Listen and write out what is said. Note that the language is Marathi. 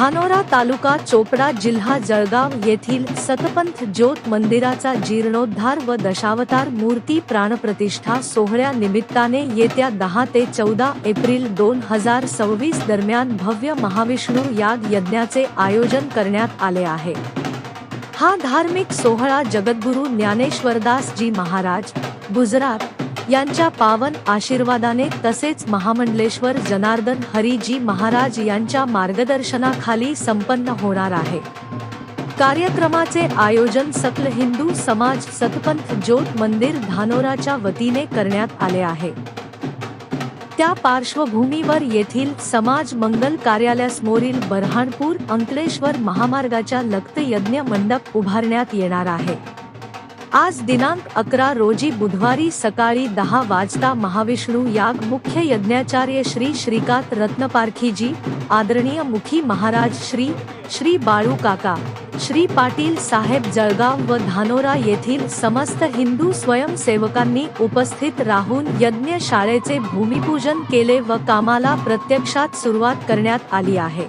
धानोरा तालुका चोपडा जिल्हा जळगाव येथील सतपंथ ज्योत मंदिराचा जीर्णोद्धार व दशावतार मूर्ती प्राणप्रतिष्ठा सोहळ्या निमित्ताने येत्या 10 ते 14 एप्रिल 2026 दरम्यान भव्य महाविष्णू याग यज्ञाचे आयोजन करण्यात आले आहे। हा धार्मिक सोहळा जगद्गुरू ज्ञानेश्वरदास जी महाराज गुजरात यांच्या पावन आशीर्वादाने तसेच महामंडलेश्वर जनार्दन हरी जी महाराज यांच्या मार्गदर्शनाखाली संपन्न होणार आहे। कार्यक्रमाचे आयोजन सकल हिंदू समाज सतपंथ ज्योत मंदिर धानोराच्या वतीने करण्यात आले आहे। त्या पार्श्वभूमीवर येथील समाज मंगल कार्यालयासमोरील बऱ्हाणपूर अंकलेश्वर महामार्गाच्या लखत यज्ञ मंडप उभारण्यात येणार आहे। आज दिनांक 11 रोजी बुधवारी सकाळी 10 वाजता महाविष्णू याग मुख्य यज्ञाचार्य श्री श्रीकांत रत्नपारखीजी, आदरणीय मुखी महाराज श्री बाळू काका, श्री पाटील साहेब जळगाव व धानोरा येथील समस्त हिंदू स्वयंसेवकांनी उपस्थित राहून यज्ञ शाळेचे भूमिपूजन केले व कामाला प्रत्यक्षात सुरुवात करण्यात आली आहे।